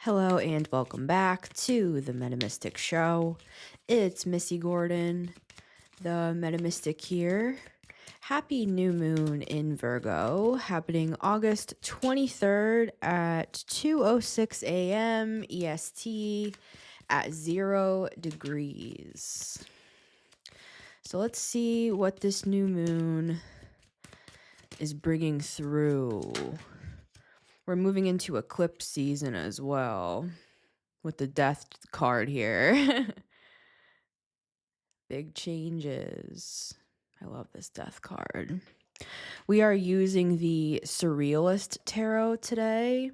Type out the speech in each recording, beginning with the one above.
Hello and welcome back to the Metamystic Show. It's Missy Gordon, the Metamystic here. Happy new moon in Virgo, happening August 23rd at 2:06 a.m. EST at 0 degrees. So let's see what this new moon is bringing through. We're moving into eclipse season as well with the death card here. Big changes. I love this death card. We are using the Surrealist Tarot today.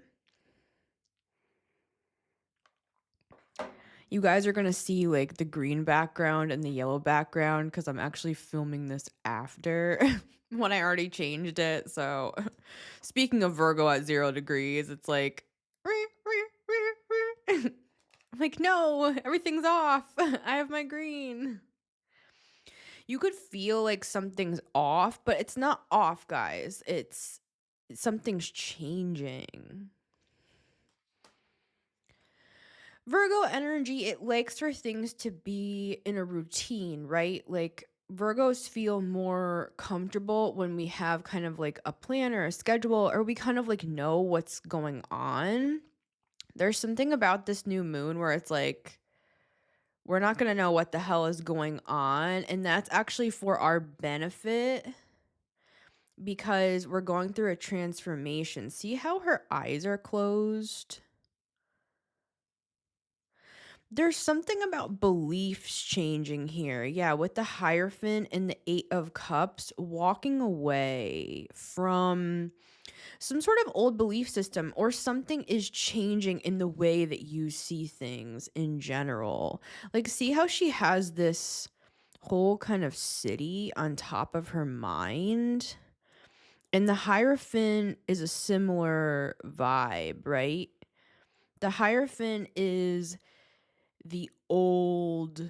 You guys are going to see like the green background and the yellow background because I'm actually filming this after when I already changed it. So speaking of Virgo at 0 degrees, it's like, I'm like, no, everything's off. I have my green. You could feel like something's off, but it's not off, guys. Something's changing. Virgo energy, it likes for things to be in a routine, right? Like Virgos feel more comfortable when we have kind of like a plan or a schedule, or we kind of like know what's going on. There's something about this new moon where it's like, we're not going to know what the hell is going on. And that's actually for our benefit because we're going through a transformation. See how her eyes are closed? There's something about beliefs changing here. Yeah, with the Hierophant and the Eight of Cups, walking away from some sort of old belief system, or something is changing in the way that you see things in general. Like, see how she has this whole kind of city on top of her mind? And the Hierophant is a similar vibe, right? The Hierophant is the old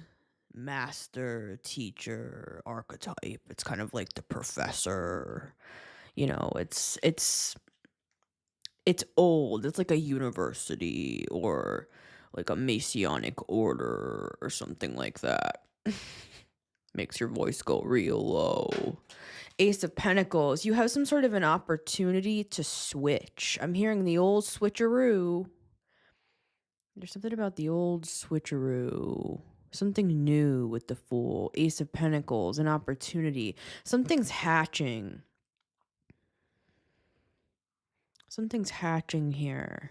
master teacher archetype. It's kind of like the professor. You know, it's old. It's like a university or like a Masonic order or something like that. Makes your voice go real low. Ace of Pentacles. You have some sort of an opportunity to switch. I'm hearing the old switcheroo. There's something about the old switcheroo. Something new with the Fool. Ace of Pentacles. An opportunity. Something's hatching. Something's hatching here.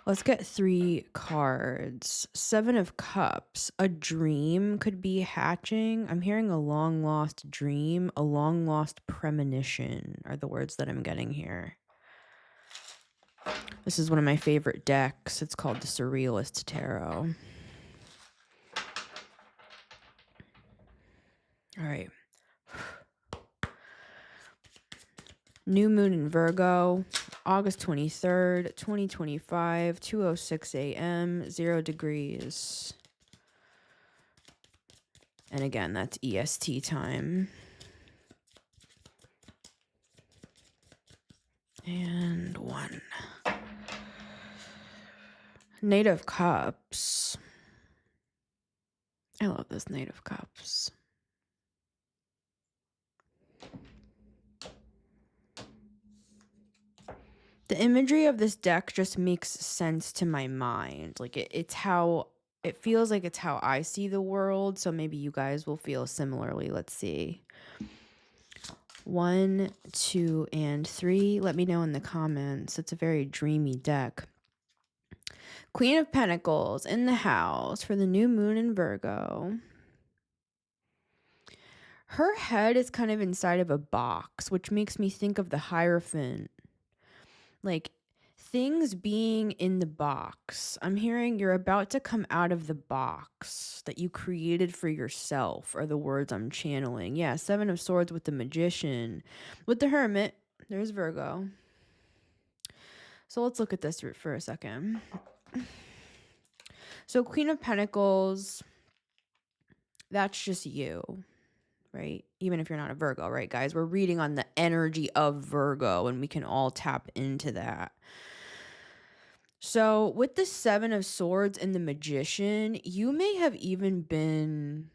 Let's get 3 cards. 7 of Cups. A dream could be hatching. I'm hearing a long-lost dream. A long-lost premonition are the words that I'm getting here. This is one of my favorite decks. It's called the Surrealist Tarot. All right. New moon in Virgo, August 23rd, 2025, 2:06 a.m., 0 degrees. And again, that's EST time. And 1. Knight of Cups. I love this Knight of Cups. The imagery of this deck just makes sense to my mind. Like it feels like it's how I see the world. So maybe you guys will feel similarly. Let's see. 1, 2, and 3. Let me know in the comments. It's a very dreamy deck. Queen of Pentacles in the house for the new moon in Virgo. Her head is kind of inside of a box, which makes me think of the Hierophant. Like things being in the box. I'm hearing you're about to come out of the box that you created for yourself are the words I'm channeling. Yeah, 7 of Swords with the Magician. With the Hermit, there's Virgo. So let's look at this for a second. So Queen of Pentacles, that's just you, right? Even if you're not a Virgo, right, guys? We're reading on the energy of Virgo, and we can all tap into that. So, with the Seven of Swords and the Magician, you may have even been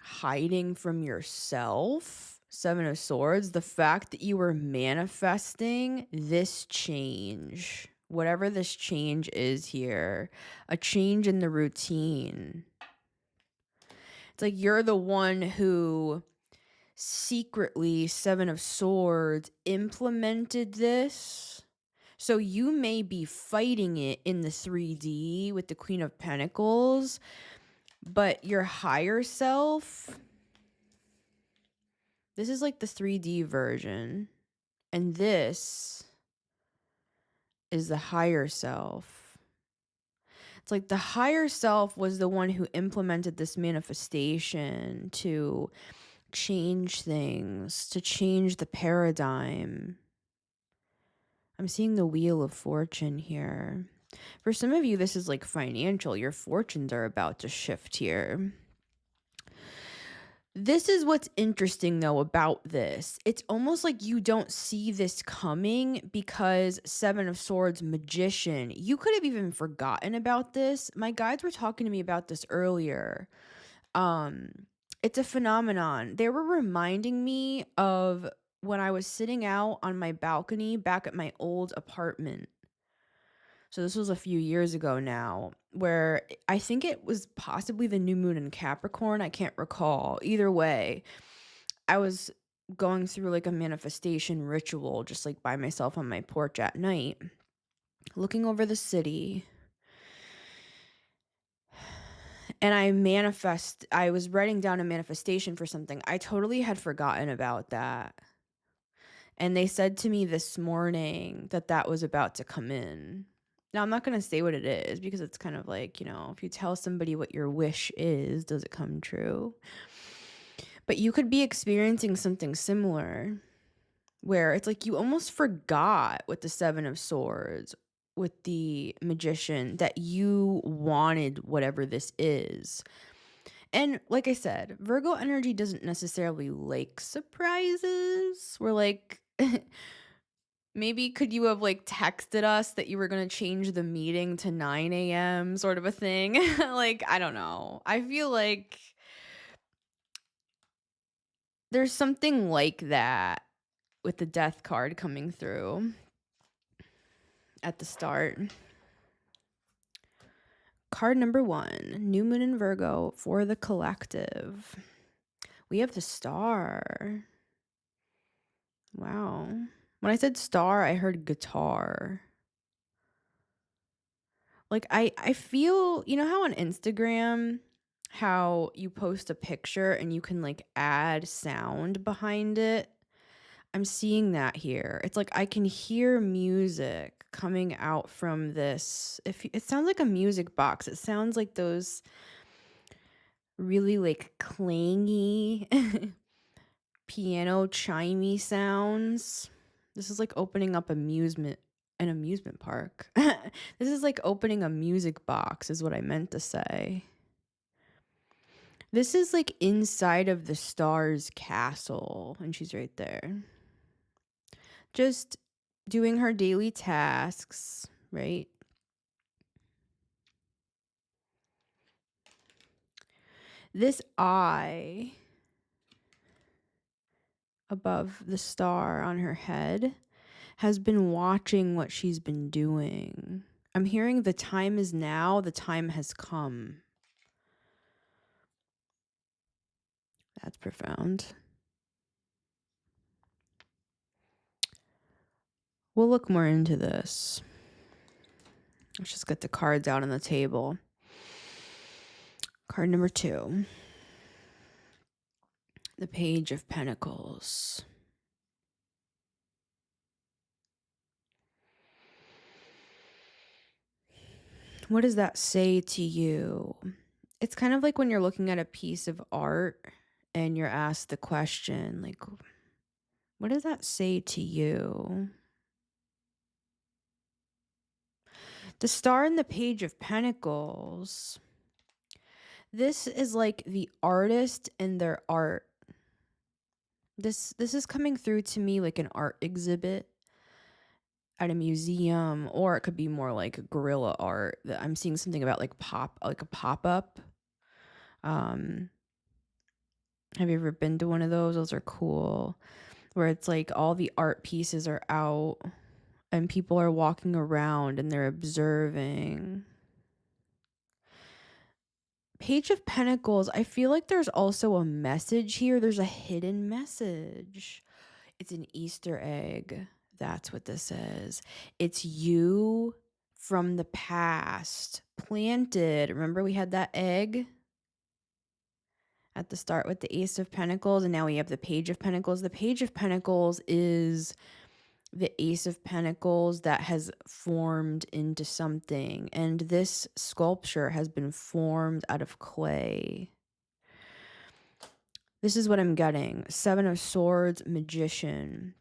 hiding from yourself. Seven of Swords, the fact that you were manifesting this change, whatever this change is here, a change in the routine. It's like you're the one who secretly, Seven of Swords, implemented this. So you may be fighting it in the 3D with the Queen of Pentacles, but your higher self, this is like the 3D version, and this is the higher self. It's like the higher self was the one who implemented this manifestation to change things, to change the paradigm. I'm seeing the Wheel of Fortune here. For some of you, this is like financial. Your fortunes are about to shift here. This is what's interesting, though, about this. It's almost like you don't see this coming because Seven of Swords, Magician, you could have even forgotten about this. My guides were talking to me about this earlier. It's a phenomenon. They were reminding me of when I was sitting out on my balcony back at my old apartment. So this was a few years ago now, where I think it was possibly the new moon in Capricorn. I can't recall. Either way, I was going through like a manifestation ritual, just like by myself on my porch at night, looking over the city. And I was writing down a manifestation for something. I totally had forgotten about that. And they said to me this morning that that was about to come in. Now, I'm not going to say what it is because it's kind of like, if you tell somebody what your wish is, does it come true? But you could be experiencing something similar where it's like you almost forgot with the Seven of Swords, with the Magician, that you wanted whatever this is. And like I said, Virgo energy doesn't necessarily like surprises. We're like... Maybe could you have like texted us that you were going to change the meeting to 9 a.m. sort of a thing? Like, I don't know. I feel like there's something like that with the Death card coming through at the start. Card number 1, New Moon in Virgo for the collective. We have the Star. Wow. When I said star, I heard guitar. Like, I feel, you know how on Instagram, how you post a picture and you can like add sound behind it? I'm seeing that here. It's like I can hear music coming out from this. It sounds like a music box. It sounds like those really like clangy piano chimey sounds. This is like opening up an amusement park. This is like opening a music box is what I meant to say. This is like inside of the Star's castle, and she's right there. Just doing her daily tasks, right? This eye above the star on her head has been watching what she's been doing. I'm hearing the time is now, the time has come. That's profound. We'll look more into this. Let's just get the cards out on the table. Card number 2. The Page of Pentacles. What does that say to you? It's kind of like when you're looking at a piece of art and you're asked the question, like, what does that say to you? The Star and the Page of Pentacles. This is like the artist and their art. This is coming through to me like an art exhibit at a museum, or it could be more like guerrilla art. I'm seeing something about like a pop-up. Um, have you ever been to one of those? Those are cool. Where it's like all the art pieces are out and people are walking around and they're observing. Page of Pentacles, I feel like there's also a message here. There's a hidden message. It's an Easter egg. That's what this is. It's you from the past planted. Remember we had that egg at the start with the Ace of Pentacles, and now we have the Page of Pentacles. The Page of Pentacles is the Ace of Pentacles that has formed into something, and this sculpture has been formed out of clay. This is what I'm getting. Seven of Swords, Magician.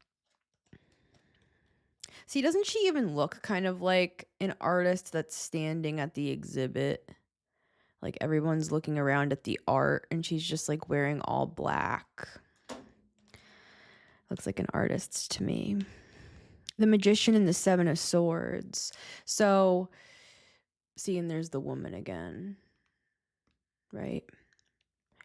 See, doesn't she even look kind of like an artist that's standing at the exhibit? Like everyone's looking around at the art and she's just like wearing all black. Looks like an artist to me. The Magician and the Seven of Swords. So, see, and there's the woman again, right?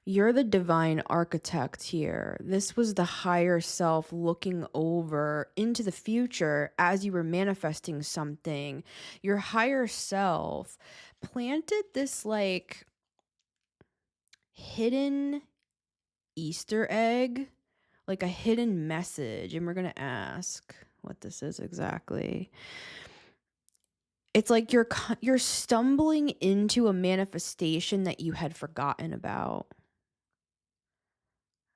You're the divine architect here. This was the higher self looking over into the future as you were manifesting something. Your higher self planted this like hidden Easter egg, like a hidden message. And we're going to ask what this is exactly. It's like you're stumbling into a manifestation that you had forgotten about.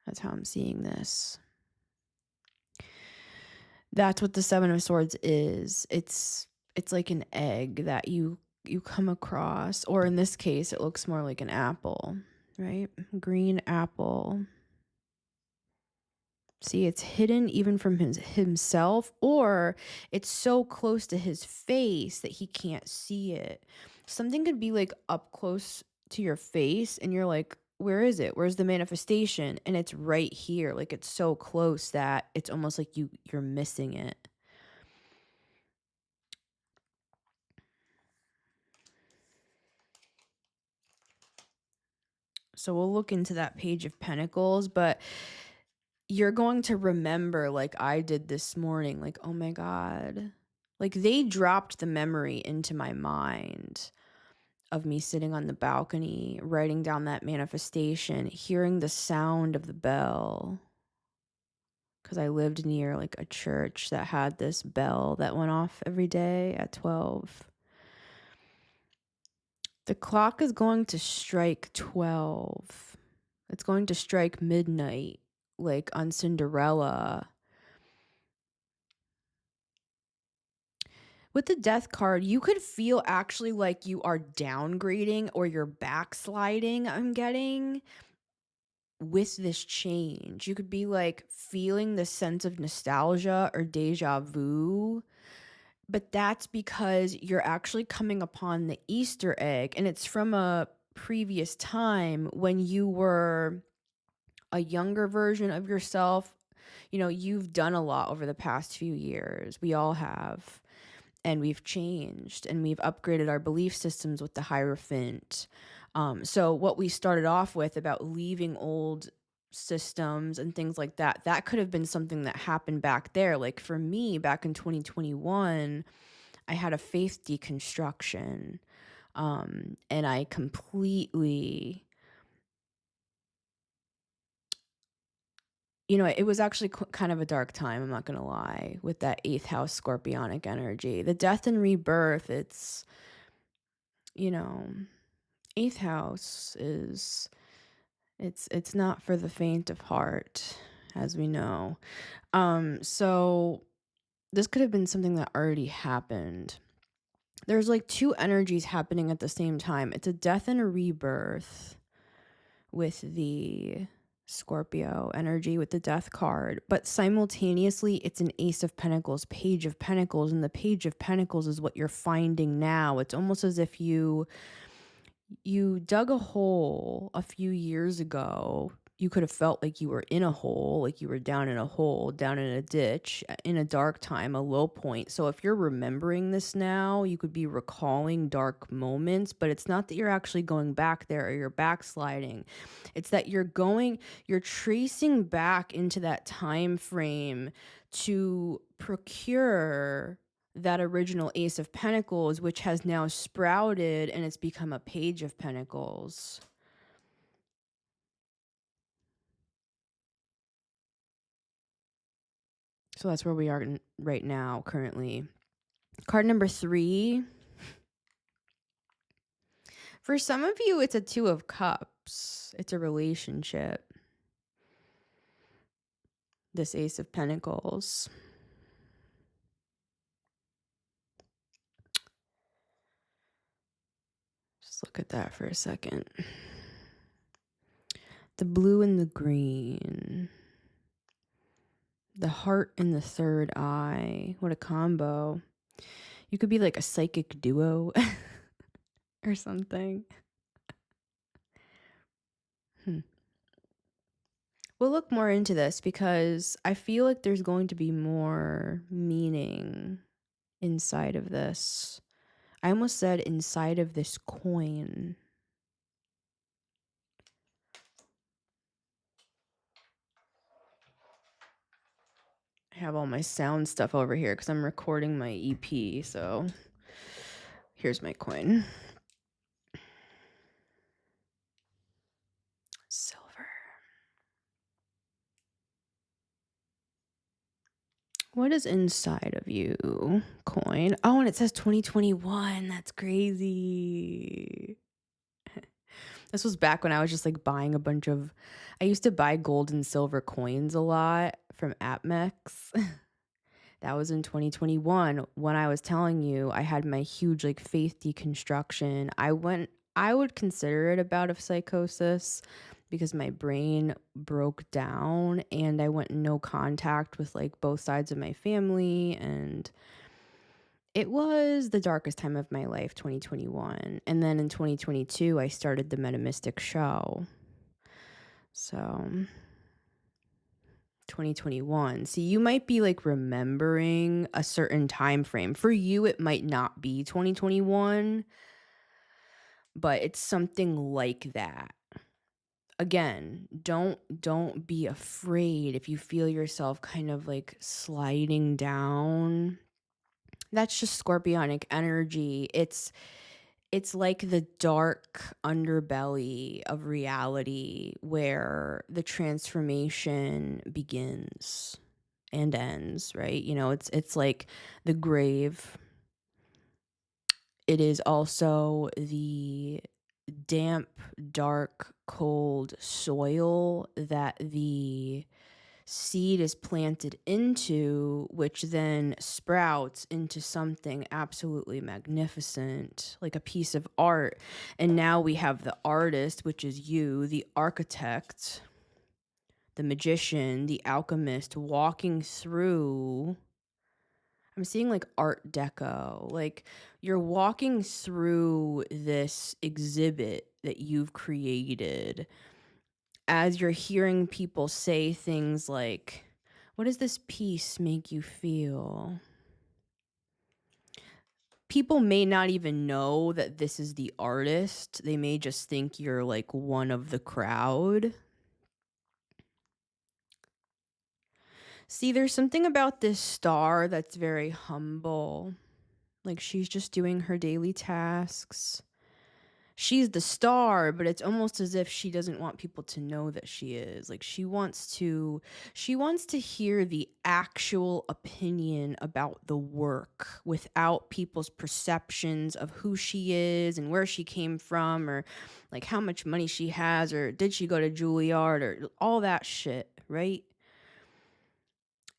That's how I'm seeing this. That's what the Seven of Swords is. It's like an egg that you come across, or in this case, it looks more like an apple, right? Green apple. See, it's hidden even from himself, or it's so close to his face that he can't see it. Something could be like up close to your face and you're like, where is it? Where's the manifestation? And it's right here. Like it's so close that it's almost like you're missing it. So we'll look into that Page of Pentacles, but you're going to remember like I did this morning, like, oh my God, like they dropped the memory into my mind of me sitting on the balcony, writing down that manifestation, hearing the sound of the bell. Because I lived near like a church that had this bell that went off every day at 12. The clock is going to strike 12. It's going to strike midnight, like on Cinderella. With the Death card, you could feel actually like you are downgrading or you're backsliding, I'm getting, with this change. You could be like feeling the sense of nostalgia or deja vu, but that's because you're actually coming upon the Easter egg, and it's from a previous time when you were a younger version of yourself. You know, you've done a lot over the past few years. We all have. And we've changed and we've upgraded our belief systems with the Hierophant. So what we started off with about leaving old systems and things like that, that could have been something that happened back there. Like for me, back in 2021, I had a faith deconstruction. And I completely, you know, it was actually kind of a dark time, I'm not going to lie, with that 8th house scorpionic energy. The death and rebirth, it's, you know, 8th house is, it's not for the faint of heart, as we know. So this could have been something that already happened. There's like two energies happening at the same time. It's a death and a rebirth with the Scorpio energy with the Death card, but simultaneously it's an Ace of Pentacles, Page of Pentacles, and the Page of Pentacles is what you're finding now. It's almost as if you dug a hole a few years ago You could have felt like you were in a hole, like you were down in a hole, down in a ditch, in a dark time, a low point. So if you're remembering this now, you could be recalling dark moments, but it's not that you're actually going back there or you're backsliding. It's that you're tracing back into that time frame to procure that original Ace of Pentacles, which has now sprouted and it's become a Page of Pentacles. So that's where we are right now, currently. Card number 3. For some of you, it's a 2 of Cups. It's a relationship. This Ace of Pentacles. Just look at that for a second. The blue and the green. The heart and the third eye. What a combo. You could be like a psychic duo or something. We'll look more into this because I feel like there's going to be more meaning inside of this. I almost said inside of this coin. I have all my sound stuff over here because I'm recording my EP. So here's my coin. Silver. What is inside of you, coin? Oh, and it says 2021. That's crazy. This was back when I was just like buying a bunch of, I used to buy gold and silver coins a lot from AppMex. That was in 2021 when I was telling you I had my huge like faith deconstruction. I would consider it a bout of psychosis because my brain broke down and I went in no contact with like both sides of my family, and it was the darkest time of my life, 2021. And then in 2022, I started the Metamystic show. So 2021. See, you might be like remembering a certain time frame. For you, it might not be 2021, but it's something like that. Again, don't be afraid if you feel yourself kind of like sliding down. That's just scorpionic energy. It's like the dark underbelly of reality where the transformation begins and ends, right? You know, it's like the grave. It is also the damp, dark, cold soil that the seed is planted into, which then sprouts into something absolutely magnificent, like a piece of art. And now we have the artist, which is you, the architect, the magician, the alchemist, walking through. I'm seeing like Art Deco. Like you're walking through this exhibit that you've created as you're hearing people say things like, what does this piece make you feel? People may not even know that this is the artist. They may just think you're like one of the crowd. See, there's something about this star that's very humble. Like she's just doing her daily tasks. She's the star, but it's almost as if she doesn't want people to know that she is. Like she wants to hear the actual opinion about the work without people's perceptions of who she is and where she came from, or like how much money she has, or did she go to Juilliard, or all that shit, right?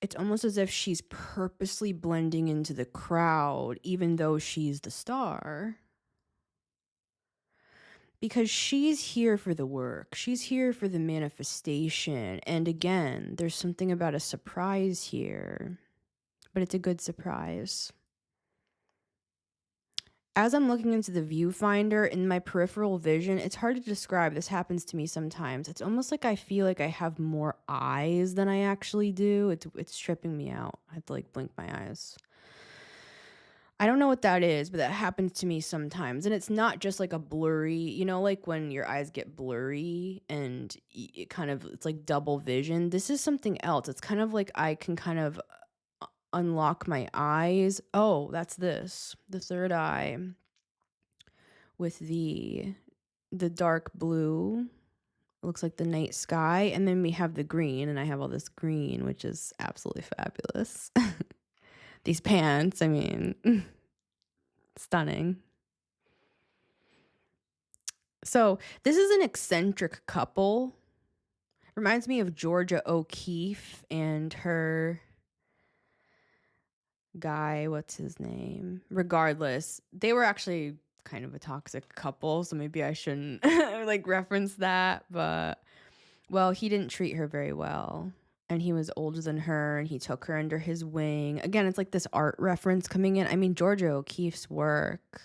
It's almost as if she's purposely blending into the crowd even though she's the star. Because she's here for the work. She's here for the manifestation. And again, there's something about a surprise here, but it's a good surprise. As I'm looking into the viewfinder in my peripheral vision, it's hard to describe. This happens to me sometimes. It's almost like I feel like I have more eyes than I actually do. It's tripping me out. I have to like blink my eyes. I don't know what that is, but that happens to me sometimes. And it's not just like a blurry, like when your eyes get blurry and it kind of, it's like double vision. This is something else. It's kind of like I can kind of unlock my eyes. Oh, that's this. The third eye with the dark blue. It looks like the night sky. And then we have the green, and I have all this green, which is absolutely fabulous. These pants, I mean, stunning. So this is an eccentric couple. Reminds me of Georgia O'Keeffe and her guy. What's his name? Regardless, they were actually kind of a toxic couple, so maybe I shouldn't like reference that. But well, he didn't treat her very well. And he was older than her, and he took her under his wing. Again, it's like this art reference coming in. I mean, Georgia O'Keeffe's work,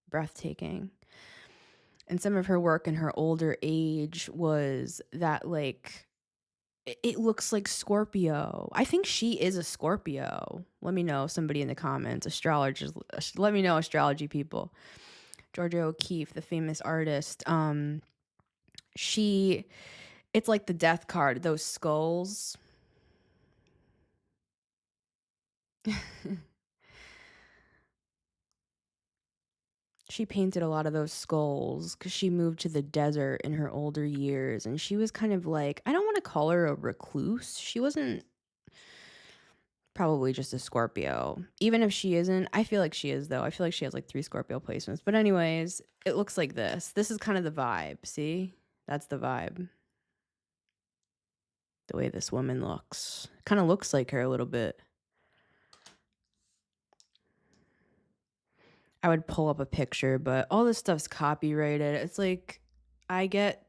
breathtaking. And some of her work in her older age was that, like, it looks like Scorpio. I think she is a Scorpio. Let me know, somebody in the comments, astrologers. Let me know, astrology people. Georgia O'Keeffe, the famous artist. It's like the death card, those skulls. She painted a lot of those skulls because she moved to the desert in her older years, and she was kind of like, I don't want to call her a recluse. She wasn't, probably just a Scorpio. Even if she isn't, I feel like she is, though. I feel like she has like 3 Scorpio placements. But anyways, it looks like this. This is kind of the vibe. See? That's the vibe. The way this woman looks. Kind of looks like her a little bit. I would pull up a picture, but all this stuff's copyrighted. It's like, I get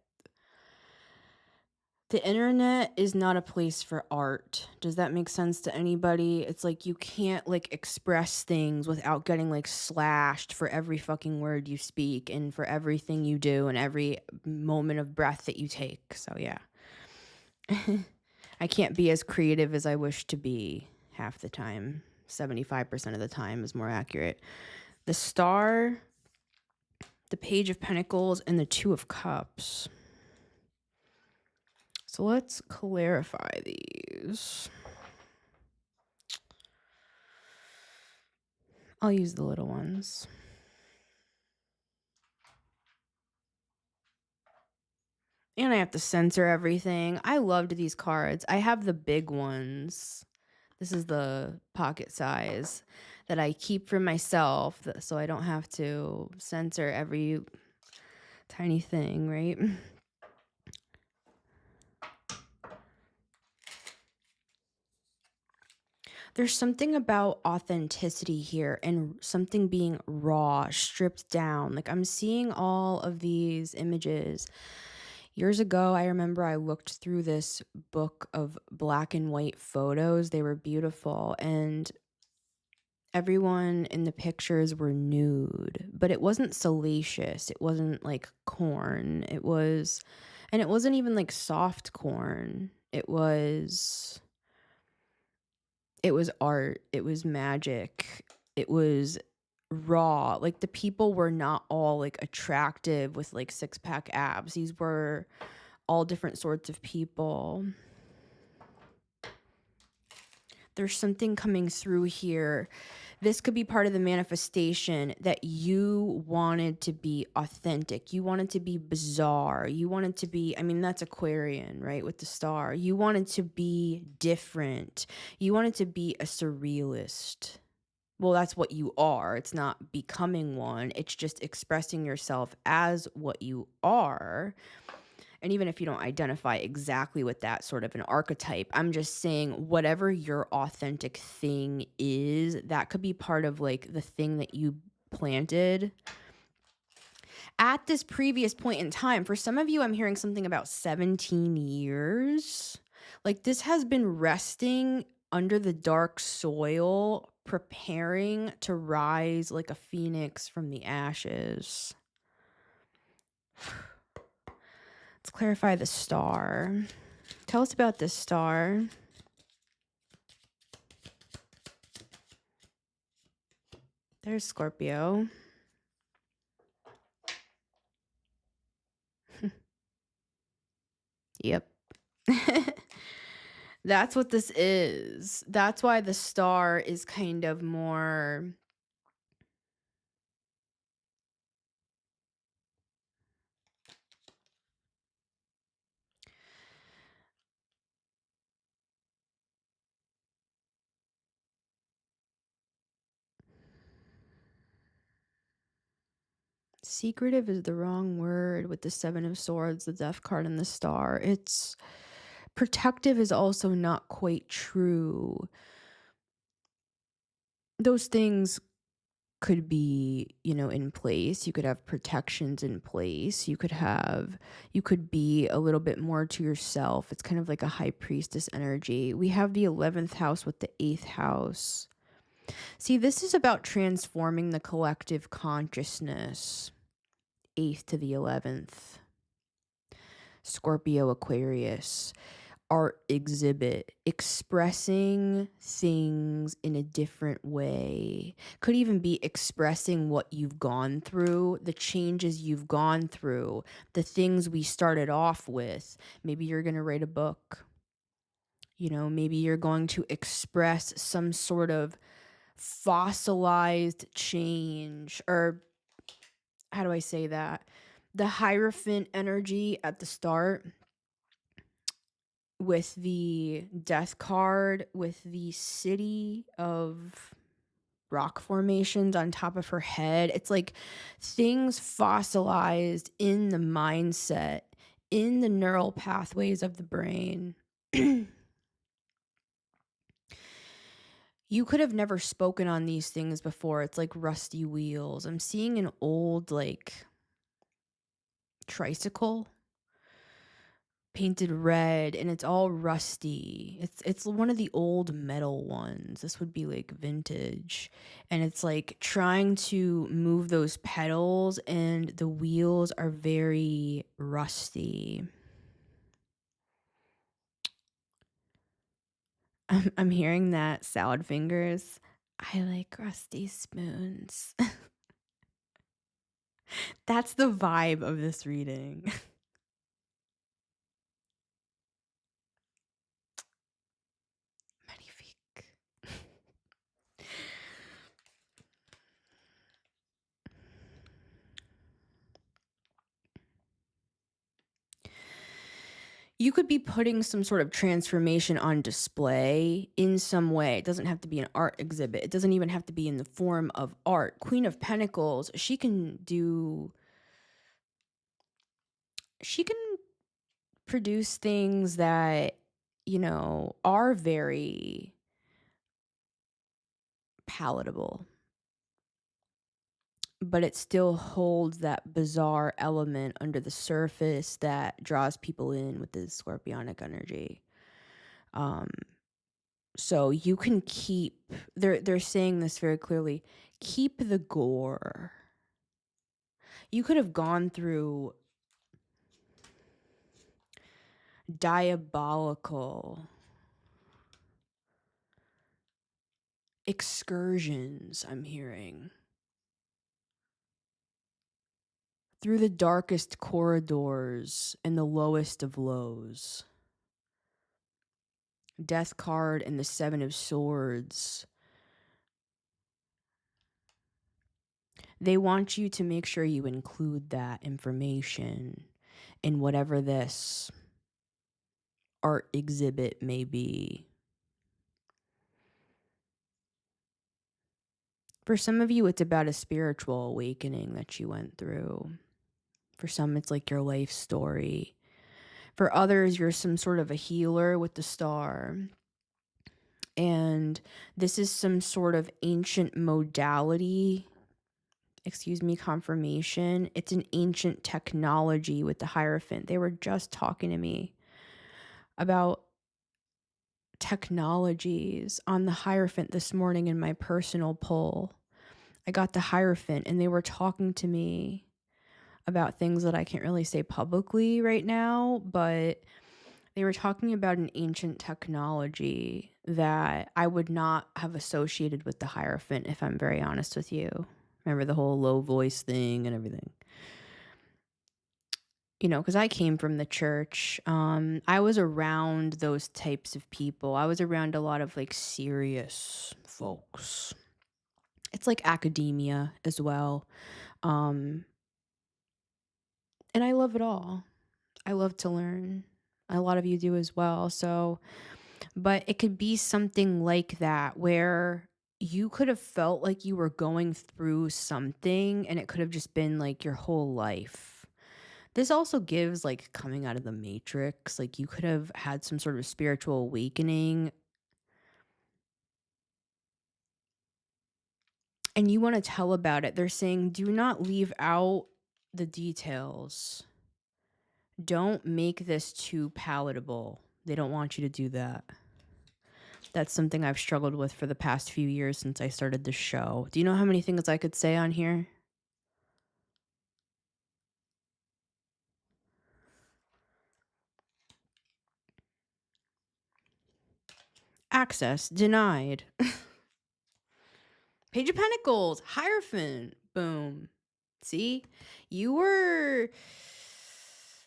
the internet is not a place for art. Does that make sense to anybody? It's like you can't like express things without getting like slashed for every fucking word you speak and for everything you do and every moment of breath that you take. So yeah. I can't be as creative as I wish to be half the time. 75% of the time is more accurate. The star, the page of pentacles, and the 2 of cups. So let's clarify these. I'll use the little ones. And I have to censor everything. I loved these cards. I have the big ones. This is the pocket size that I keep for myself so I don't have to censor every tiny thing, right? There's something about authenticity here and something being raw, stripped down. Like I'm seeing all of these images. Years ago, I remember I looked through this book of black and white photos. They were beautiful, and everyone in the pictures were nude, but it wasn't salacious. It wasn't like corn. And it wasn't even like soft corn. It was art. It was magic. It was raw. Like the people were not all like attractive with like 6-pack abs. These were all different sorts of people. There's something coming through here. This could be part of the manifestation that you wanted to be authentic. You wanted to be bizarre. You wanted to be, I mean, that's Aquarian, right? With the star. You wanted to be different. You wanted to be a surrealist. Well, that's what you are. It's not becoming one. It's just expressing yourself as what you are. And even if you don't identify exactly with that sort of an archetype, I'm just saying whatever your authentic thing is, that could be part of like the thing that you planted at this previous point in time. For some of you, I'm hearing something about 17 years. Like this has been resting under the dark soil preparing to rise like a phoenix from the ashes. Let's clarify the star. Tell us about this star. There's Scorpio. Yep. That's what this is. That's why the star is kind of more secretive is the wrong word with the Seven of Swords, the Death card, and the star. It's protective is also not quite true. Those things could be, in place. You could have protections in place. You could be a little bit more to yourself. It's kind of like a high priestess energy. We have the 11th house with the 8th house. See, this is about transforming the collective consciousness. 8th to the 11th. Scorpio, Aquarius. Art exhibit, expressing things in a different way. Could even be expressing what you've gone through, the changes you've gone through, the things we started off with. Maybe you're going to write a book. Maybe you're going to express some sort of fossilized change, or how do I say that? The Hierophant energy at the start with the Death card, with the city of rock formations on top of her head. It's like things fossilized in the mindset, in the neural pathways of the brain. You could have never spoken on these things before. It's like rusty wheels. I'm seeing an old, tricycle painted red, and it's all rusty. It's one of the old metal ones. This would be like vintage, and it's like trying to move those pedals, and the wheels are very rusty. I'm hearing that salad fingers. I like rusty spoons. That's the vibe of this reading. Magnifique. You could be putting some sort of transformation on display in some way. It doesn't have to be an art exhibit. It doesn't even have to be in the form of art. Queen of Pentacles, she can produce things that, are very palatable, but it still holds that bizarre element under the surface that draws people in with the scorpionic energy. So you can keep, they're saying this very clearly, keep the gore. You could have gone through diabolical excursions, I'm hearing, through the darkest corridors and the lowest of lows. Death card and the Seven of Swords. They want you to make sure you include that information in whatever this art exhibit may be. For some of you, it's about a spiritual awakening that you went through. For some, it's like your life story. For others, you're some sort of a healer with the star. And this is some sort of ancient modality, confirmation. It's an ancient technology with the Hierophant. They were just talking to me about technologies on the Hierophant this morning in my personal poll. I got the Hierophant and they were talking to me about things that I can't really say publicly right now, but they were talking about an ancient technology that I would not have associated with the Hierophant, if I'm very honest with you. Remember the whole low voice thing and everything? You know, because I came from the church. I was around those types of people. I was around a lot of like serious folks. It's like academia as well. Um, and I love it all. I love to learn. A lot of you do as well. So, but it could be something like that where you could have felt like you were going through something and it could have just been like your whole life. This also gives like coming out of the matrix, like you could have had some sort of spiritual awakening and you want to tell about it. They're saying, do not leave out the details. Don't make this too palatable. They don't want you to do that. That's something I've struggled with for the past few years since I started the show. Do you know how many things I could say on here? Access denied. Page of Pentacles, Hierophant. Boom. See? You were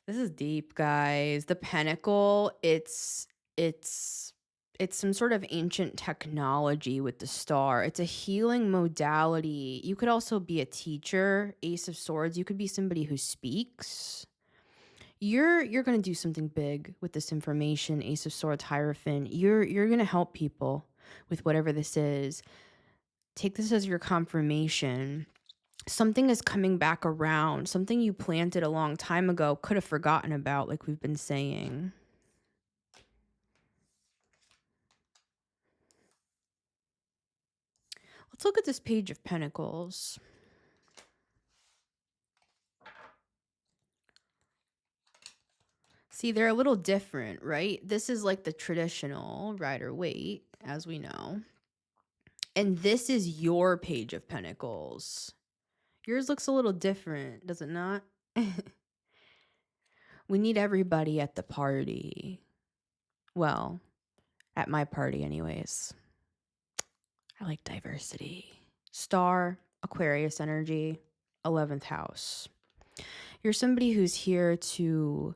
This is deep, guys. The Pentacle, it's it's some sort of ancient technology with the star. It's a healing modality. You could also be a teacher, Ace of Swords. You could be somebody who speaks. You're going to do something big with this information, Ace of Swords, Hierophant. You're going to help people with whatever this is. Take this as your confirmation. Something is coming back around. Something you planted a long time ago, could have forgotten about, like we've been saying. Let's look at this Page of Pentacles. See, they're a little different, right? This is like the traditional Rider-Waite, as we know. And this is your Page of Pentacles. Yours looks a little different, does it not? We need everybody at the party. Well, at my party anyways. I like diversity. Star, Aquarius energy, 11th house. You're somebody who's here to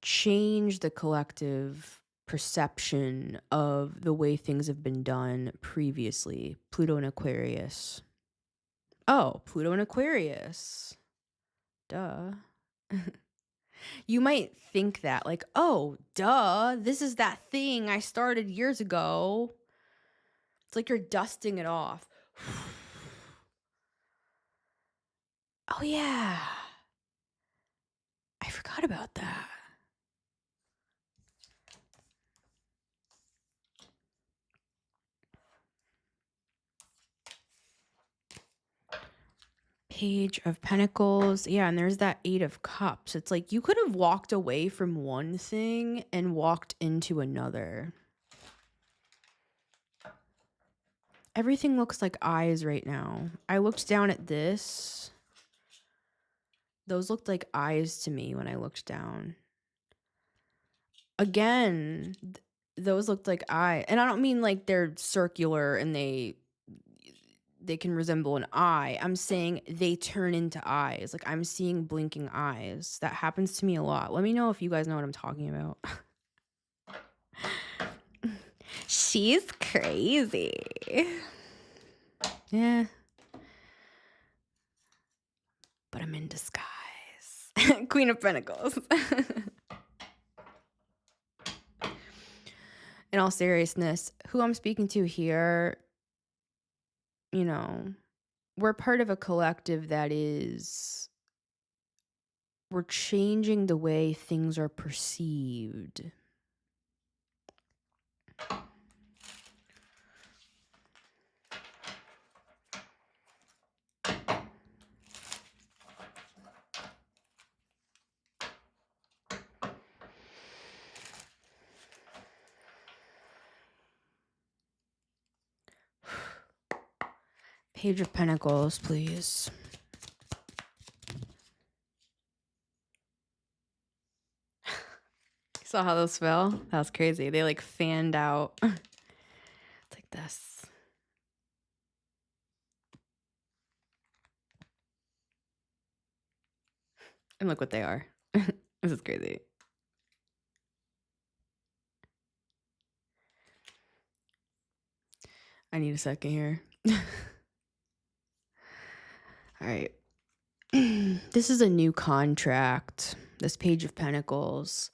change the collective perception of the way things have been done previously. Pluto and Aquarius. Oh, Pluto and Aquarius. Duh. You might think that, like, oh, duh, this is that thing I started years ago. It's like you're dusting it off. Oh, yeah. I forgot about that. Page of Pentacles. Yeah, and there's that Eight of Cups. It's like you could have walked away from one thing and walked into another. Everything looks like eyes right now. I looked down at this. Those looked like eyes to me when I looked down. Again, those looked like eyes. And I don't mean like they're circular and they can resemble an eye. I'm saying they turn into eyes. Like I'm seeing blinking eyes. That happens to me a lot. Let me know if you guys know what I'm talking about. She's crazy. Yeah. But I'm in disguise. Queen of Pentacles. In all seriousness, who I'm speaking to here, you know, we're part of a collective that is, we're changing the way things are perceived. Page of Pentacles, please. Saw how those fell? That was crazy. They like fanned out. It's like this. And look what they are. This is crazy. I need a second here. All right. This is a new contract. This Page of Pentacles.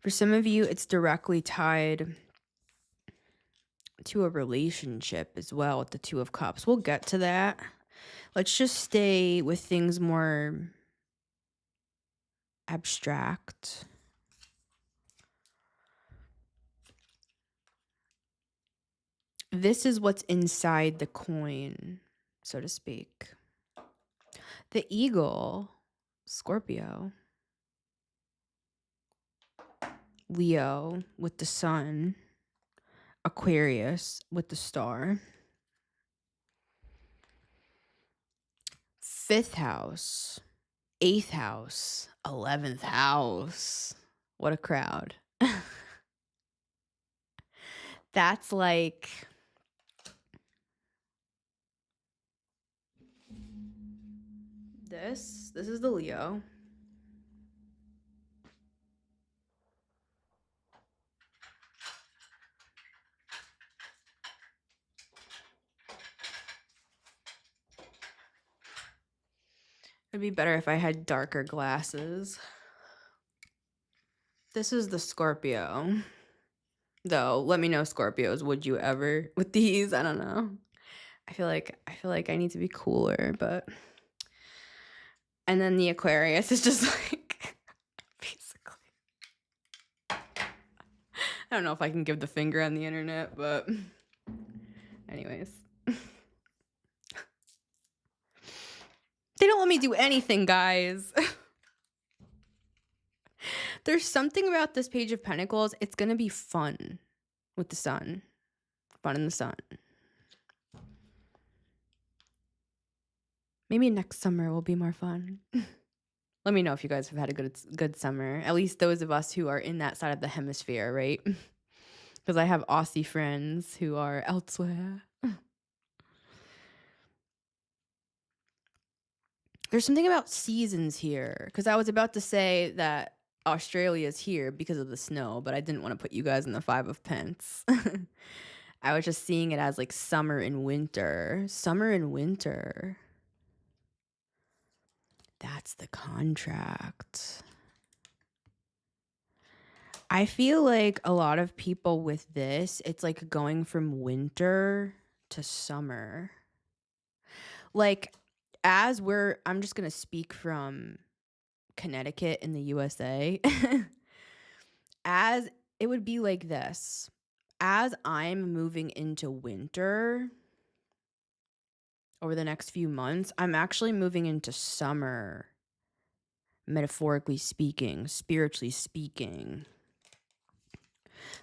For some of you, it's directly tied to a relationship as well with the Two of Cups. We'll get to that. Let's just stay with things more abstract. This is what's inside the coin, so to speak. The eagle, Scorpio. Leo with the sun. Aquarius with the star. 5th house. 8th house. 11th house. What a crowd. That's like... This is the Leo. It'd be better if I had darker glasses. This is the Scorpio. Though, let me know, Scorpios, would you ever with these? I don't know. I feel like I need to be cooler, but... And then the Aquarius is just like, basically. I don't know if I can give the finger on the internet, but anyways. They don't let me do anything, guys. There's something about this Page of Pentacles. It's going to be fun with the sun. Fun in the sun. Maybe next summer will be more fun. Let me know if you guys have had a good summer. At least those of us who are in that side of the hemisphere, right? Because I have Aussie friends who are elsewhere. There's something about seasons here. Because I was about to say that Australia's here because of the snow, but I didn't want to put you guys in the 5 of Pence. I was just seeing it as like summer and winter. Summer and winter. That's the contract. I feel like a lot of people with this, it's like going from winter to summer. Like, I'm just going to speak from Connecticut in the USA. As it would be like this. As I'm moving into winter over the next few months, I'm actually moving into summer, metaphorically speaking, spiritually speaking.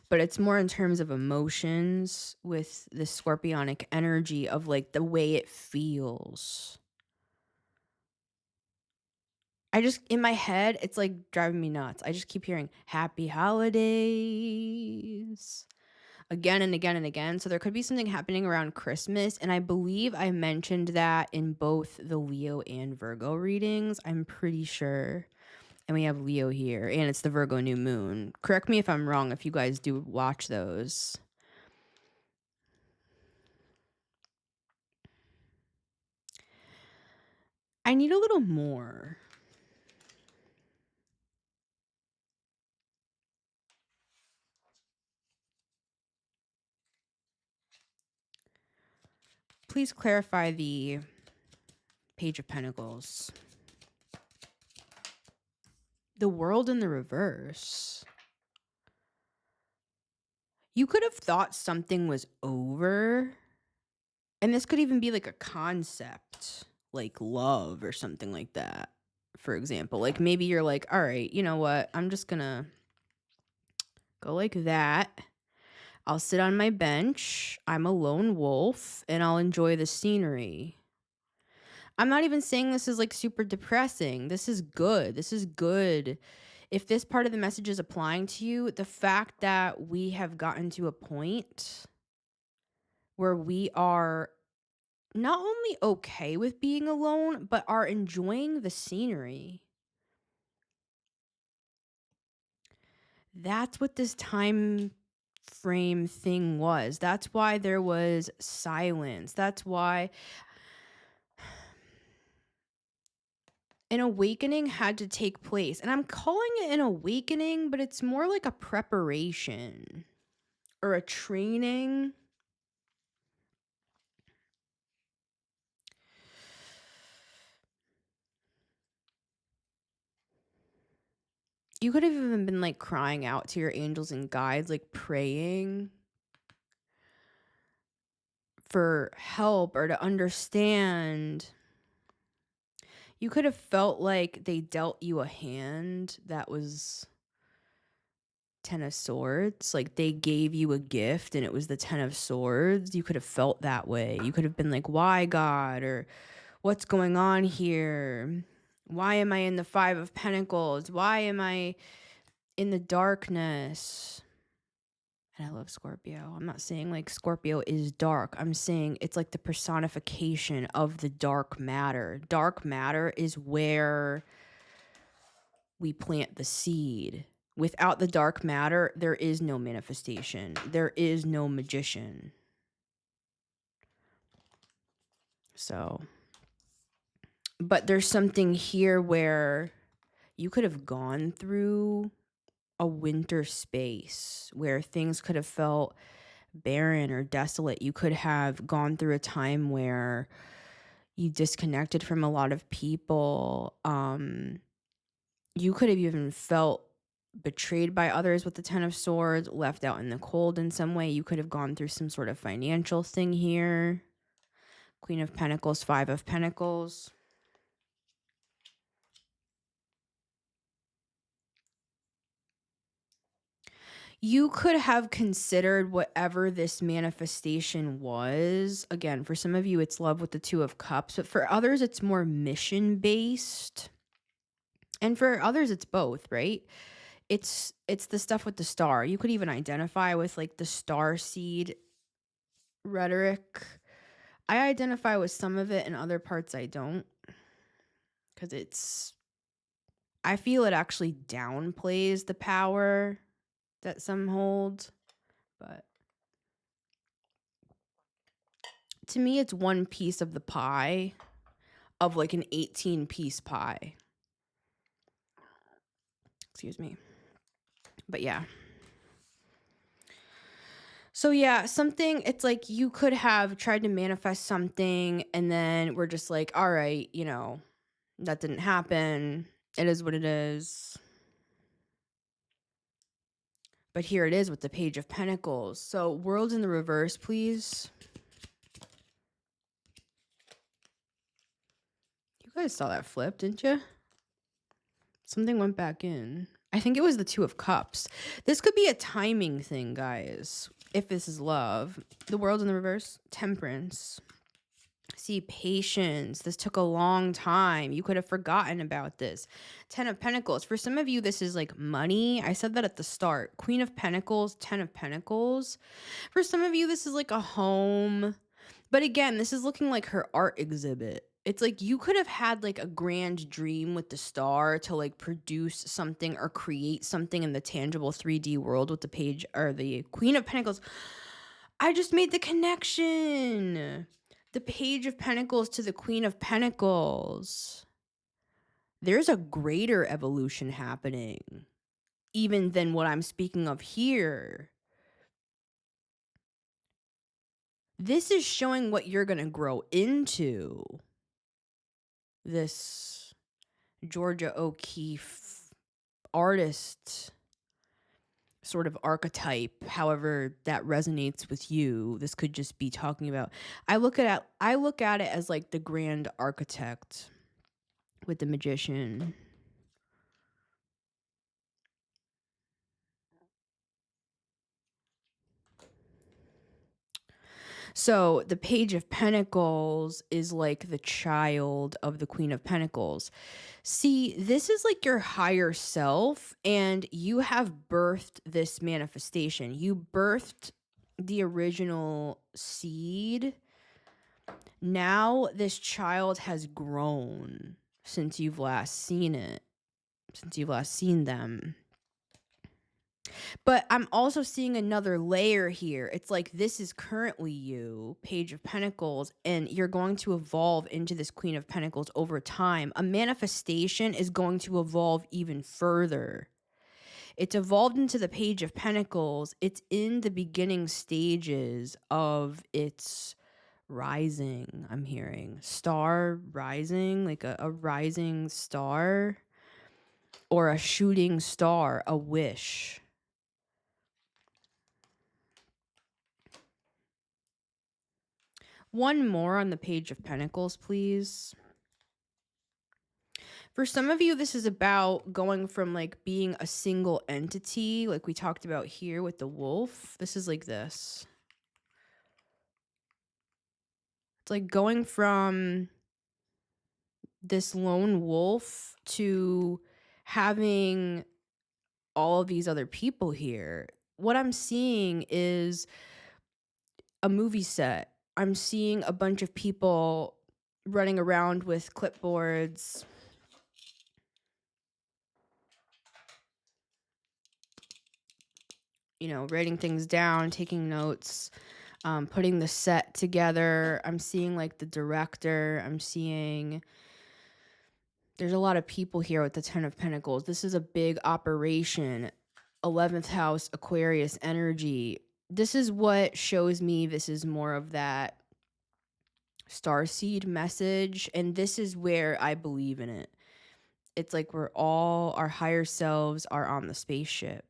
But it's more in terms of emotions with the scorpionic energy of like the way it feels. In my head, it's like driving me nuts. I just keep hearing happy holidays again and again and again. So there could be something happening around Christmas. And I believe I mentioned that in both the Leo and Virgo readings. I'm pretty sure. And we have Leo here. And it's the Virgo new moon. Correct me if I'm wrong if you guys do watch those. I need a little more. Please clarify the Page of Pentacles. The World in the reverse. You could have thought something was over. And this could even be like a concept, like love or something like that, for example. Like maybe you're like, all right, you know what? I'm just going to go like that. I'll sit on my bench. I'm a lone wolf and I'll enjoy the scenery. I'm not even saying this is like super depressing. This is good. This is good. If this part of the message is applying to you, the fact that we have gotten to a point where we are not only okay with being alone, but are enjoying the scenery. That's what this time frame thing was. That's why there was silence. That's why an awakening had to take place. And I'm calling it an awakening, but it's more like a preparation or a training. You could have even been like crying out to your angels and guides, like praying for help or to understand. You could have felt like they dealt you a hand that was Ten of Swords. Like they gave you a gift and it was the Ten of Swords. You could have felt that way. You could have been like, why, God? Or what's going on here? Why am I in the Five of Pentacles? Why am I in the darkness? And I love Scorpio. I'm not saying like Scorpio is dark. I'm saying it's like the personification of the dark matter. Dark matter is where we plant the seed. Without the dark matter, there is no manifestation. There is no magician. So, but there's something here where you could have gone through a winter space where things could have felt barren or desolate. You could have gone through a time where you disconnected from a lot of people. You could have even felt betrayed by others with the Ten of Swords, left out in the cold in some way. You could have gone through some sort of financial thing here. Queen of Pentacles, Five of Pentacles. You could have considered whatever this manifestation was. Again, for some of you, it's love with the Two of Cups, but for others, it's more mission based. And for others, it's both, right? It's the stuff with the star. You could even identify with like the star seed rhetoric. I identify with some of it and other parts I don't. Because I feel it actually downplays the power that some hold. But to me, it's one piece of the pie of like an 18-piece pie. Excuse me. But yeah. So yeah, it's like you could have tried to manifest something and then we're just like, all right, that didn't happen. It is what it is. But here it is with the Page of Pentacles. So worlds in the reverse, please. You guys saw that flip, didn't you? Something went back in. I think it was the Two of Cups. This could be a timing thing, guys. If this is love. The world's in the reverse. Temperance. See, patience. This took a long time. You could have forgotten about this. Ten of Pentacles. For some of you, this is like money. I said that at the start. Queen of Pentacles, Ten of Pentacles. For some of you, this is like a home. But again, this is looking like her art exhibit. It's like you could have had like a grand dream with the star to like produce something or create something in the tangible 3D world with the page or the Queen of Pentacles. I just made the connection. The Page of Pentacles to the Queen of Pentacles. There's a greater evolution happening, even than what I'm speaking of here. This is showing what you're going to grow into. This Georgia O'Keeffe artist sort of archetype, however that resonates with you. This could just be talking about, I look at it as like the grand architect with the Magician. So the Page of Pentacles is like the child of the Queen of Pentacles. See, this is like your higher self, and you have birthed this manifestation. You birthed the original seed. Now this child has grown since you've last seen it, since you've last seen them. But I'm also seeing another layer here. It's like this is currently you, Page of Pentacles, and you're going to evolve into this Queen of Pentacles over time. A manifestation is going to evolve even further. It's evolved into the Page of Pentacles. It's in the beginning stages of its rising, I'm hearing. Star rising, like a rising star or a shooting star, a wish. One more on the Page of Pentacles, please. For some of you, this is about going from like being a single entity, like we talked about here with the wolf. This is like this. It's like going from this lone wolf to having all of these other people here. What I'm seeing is a movie set. I'm seeing a bunch of people running around with clipboards, you know, writing things down, taking notes, putting the set together. I'm seeing like the director. I'm seeing there's a lot of people here with the Ten of Pentacles. This is a big operation. 11th house, Aquarius energy. This is what shows me this is more of that starseed message. And this is where I believe in it. It's like we're all, our higher selves are on the spaceship.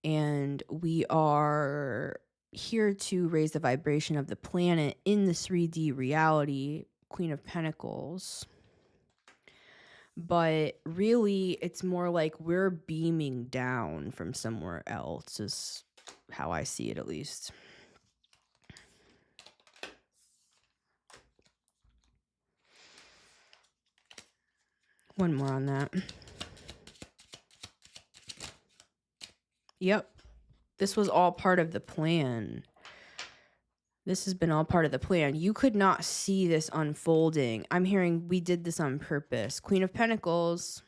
And we are here to raise the vibration of the planet in the 3D reality, Queen of Pentacles. But really, it's more like we're beaming down from somewhere else, is how I see it, at least. One more on that. Yep. This was all part of the plan. This has been all part of the plan. You could not see this unfolding. I'm hearing we did this on purpose. Queen of Pentacles.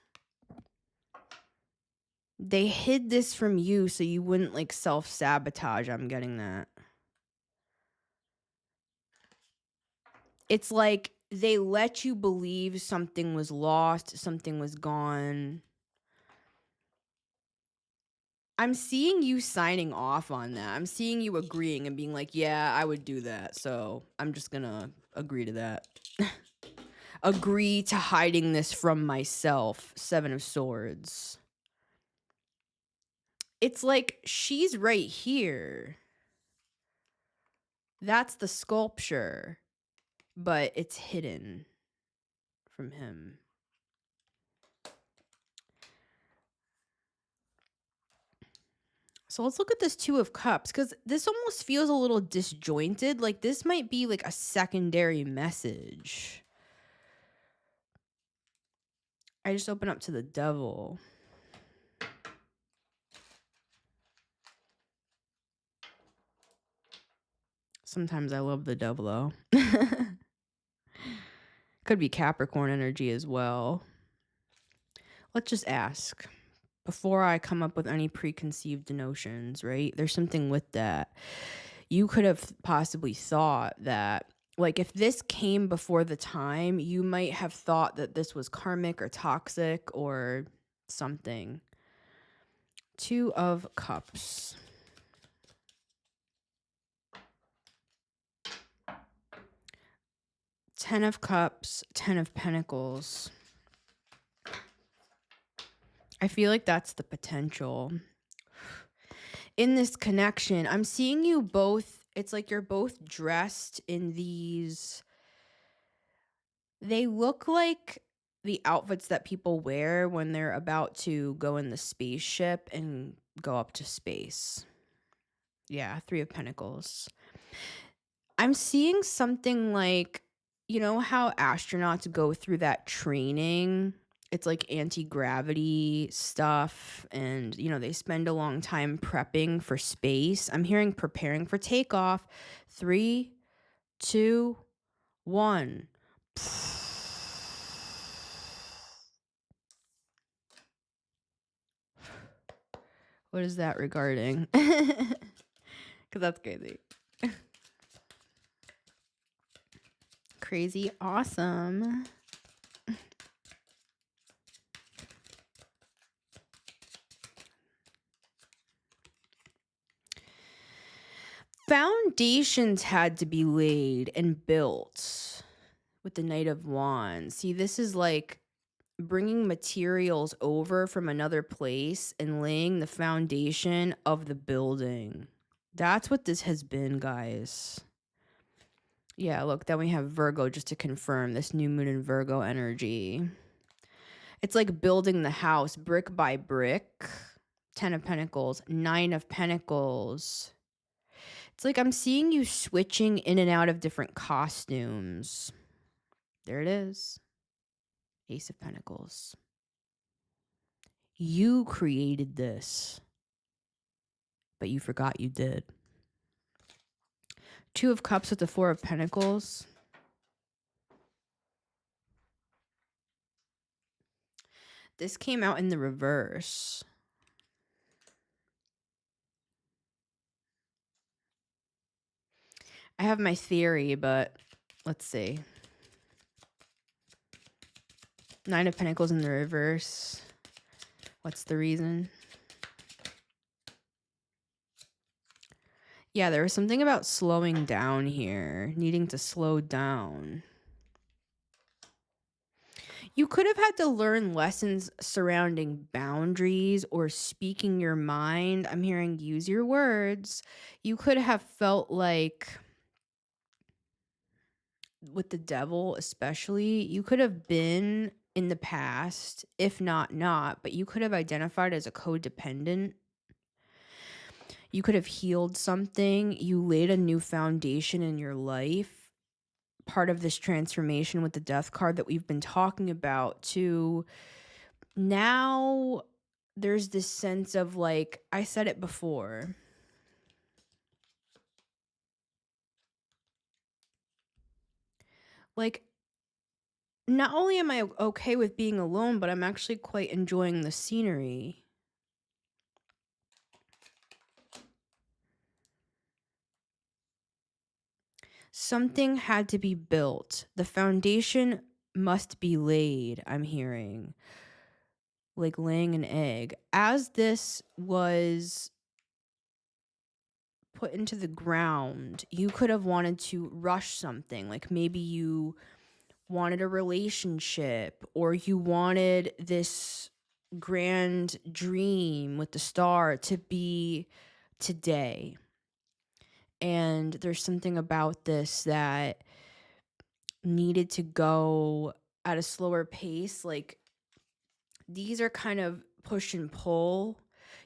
They hid this from you so you wouldn't like self-sabotage. I'm getting that. It's like they let you believe something was lost, something was gone. I'm seeing you signing off on that. I'm seeing you agreeing and being like, yeah, I would do that. So I'm just gonna agree to that. Agree to hiding this from myself. 7 of Swords. It's like she's right here. That's the sculpture, but it's hidden from him. So let's look at this 2 of Cups, because this almost feels a little disjointed. Like this might be like a secondary message. I just open up to the Devil. Sometimes I love the Devil, though. Could be Capricorn energy as well. Let's just ask. Before I come up with any preconceived notions, right? There's something with that. You could have possibly thought that, like, if this came before the time, you might have thought that this was karmic or toxic or something. 2 of Cups. Ten of Cups, 10 of Pentacles. I feel like that's the potential. In this connection, I'm seeing you both, it's like you're both dressed in these, they look like the outfits that people wear when they're about to go in the spaceship and go up to space. Yeah, 3 of Pentacles. I'm seeing something like, you know how astronauts go through that training? It's like anti-gravity stuff and, they spend a long time prepping for space. I'm hearing preparing for takeoff. 3, 2, 1. What is that regarding? Because that's crazy. Crazy awesome. Foundations had to be laid and built with the Knight of Wands. See, this is like bringing materials over from another place and laying the foundation of the building. That's what this has been, guys. Yeah, look, then we have Virgo just to confirm this new moon in Virgo energy. It's like building the house brick by brick. 10 of Pentacles, 9 of Pentacles. It's like I'm seeing you switching in and out of different costumes. There it is. Ace of Pentacles. You created this, but you forgot you did. 2 of Cups with the 4 of Pentacles. This came out in the reverse. I have my theory, but let's see. 9 of Pentacles in the reverse. What's the reason? Yeah, there was something about slowing down here, needing to slow down. You could have had to learn lessons surrounding boundaries or speaking your mind. I'm hearing use your words. You could have felt like, with the devil especially, you could have been in the past, if not, but you could have identified as a codependent. You could have healed something. You laid a new foundation in your life. Part of this transformation with the death card that we've been talking about, to now there's this sense of, like, I said it before. Like, not only am I okay with being alone, but I'm actually quite enjoying the scenery. Something had to be built. The foundation must be laid, I'm hearing. Like laying an egg. As this was put into the ground, you could have wanted to rush something. Like maybe you wanted a relationship, or you wanted this grand dream with the star to be today. And there's something about this that needed to go at a slower pace. Like, these are kind of push and pull.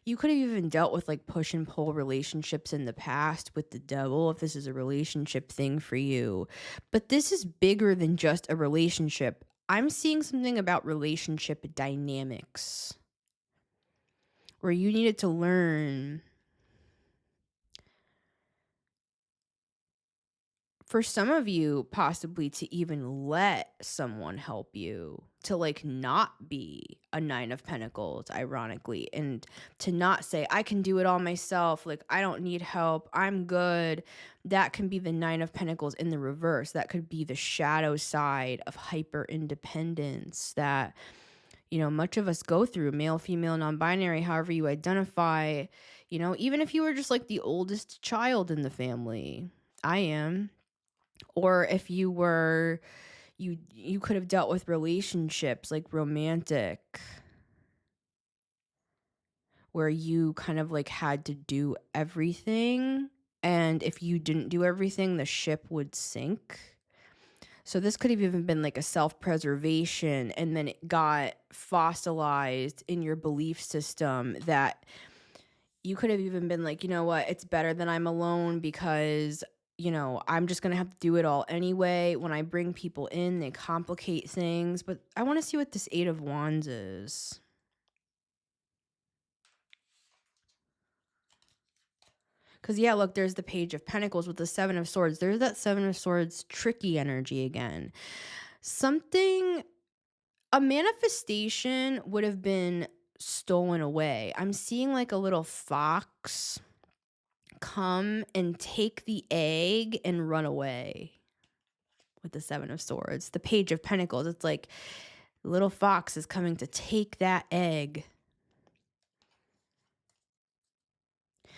You could have even dealt with like push and pull relationships in the past with the devil, if this is a relationship thing for you. But this is bigger than just a relationship. I'm seeing something about relationship dynamics where you needed to learn. For some of you, possibly to even let someone help you, to like not be a 9 of Pentacles, ironically, and to not say, I can do it all myself, like I don't need help, I'm good. That can be the 9 of Pentacles in the reverse. That could be the shadow side of hyper independence that, much of us go through, male, female, non-binary, however you identify, even if you were just like the oldest child in the family. I am. Or if you were, you could have dealt with relationships like romantic, where you kind of like had to do everything, and if you didn't do everything, the ship would sink. So this could have even been like a self-preservation, and then it got fossilized in your belief system that You could have even been like, "You know what? It's better that I'm alone because, I'm just gonna have to do it all anyway. When I bring people in, they complicate things." But I wanna see what this 8 of Wands is. 'Cause, yeah, look, there's the Page of Pentacles with the 7 of Swords. There's that 7 of Swords tricky energy again. Something A manifestation would have been stolen away. I'm seeing, like, a little fox come and take the egg and run away with the 7 of Swords. The Page of Pentacles, it's like little fox is coming to take that egg.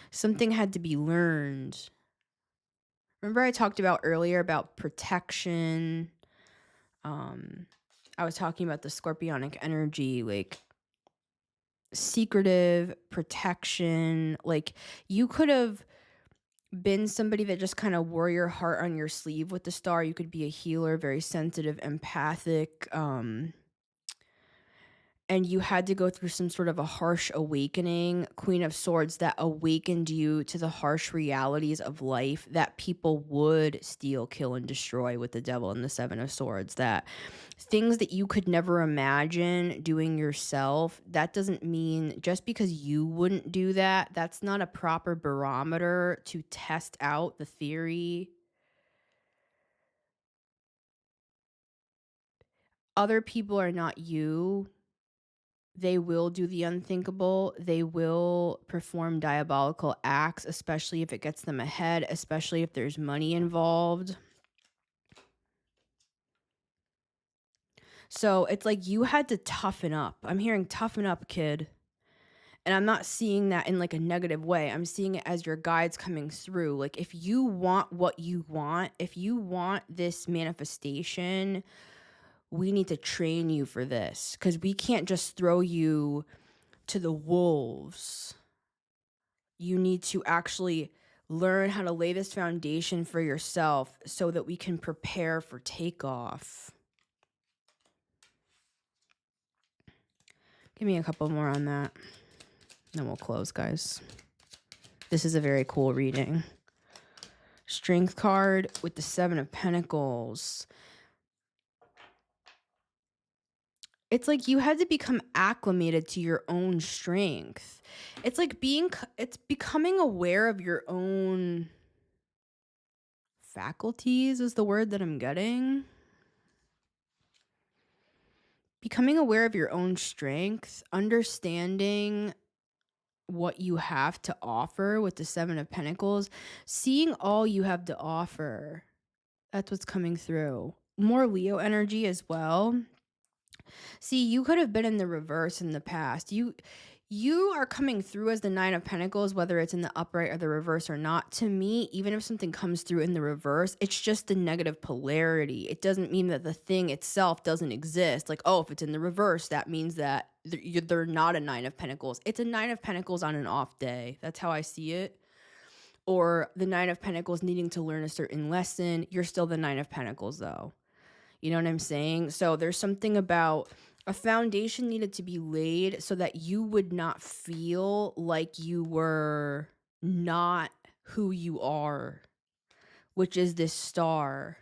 Something had to be learned. Remember I talked about earlier about protection? Um, I was talking about the scorpionic energy, like secretive protection. Like you could have been somebody that just kind of wore your heart on your sleeve with the star. You could be a healer, very sensitive, empathic, and you had to go through some sort of a harsh awakening, Queen of Swords, that awakened you to the harsh realities of life that people would steal, kill, and destroy with the devil and the 7 of Swords. That things that you could never imagine doing yourself, that doesn't mean just because you wouldn't do that, that's not a proper barometer to test out the theory. Other people are not you. They will do the unthinkable. They will perform diabolical acts, especially if it gets them ahead, especially if there's money involved. So it's like you had to toughen up. I'm hearing toughen up, kid. And I'm not seeing that in like a negative way. I'm seeing it as your guides coming through. Like if you want what you want, if you want this manifestation, we need to train you for this because we can't just throw you to the wolves. You need to actually learn how to lay this foundation for yourself so that we can prepare for takeoff. Give me a couple more on that. Then we'll close, guys. This is a very cool reading. Strength card with the 7 of Pentacles. It's like you had to become acclimated to your own strength. It's like it's becoming aware of your own faculties is the word that I'm getting. Becoming aware of your own strength, understanding what you have to offer with the 7 of Pentacles, seeing all you have to offer. That's what's coming through. More Leo energy as well. See, you could have been in the reverse in the past. You are coming through as the 9 of Pentacles, whether it's in the upright or the reverse or not. To me, even if something comes through in the reverse, it's just the negative polarity. It doesn't mean that the thing itself doesn't exist. Like, oh, if it's in the reverse, that means that they're not a 9 of Pentacles. It's a 9 of Pentacles on an off day. That's how I see it. Or the 9 of Pentacles needing to learn a certain lesson. You're still the 9 of Pentacles, though. You know what I'm saying? So there's something about a foundation needed to be laid so that you would not feel like you were not who you are, which is this star.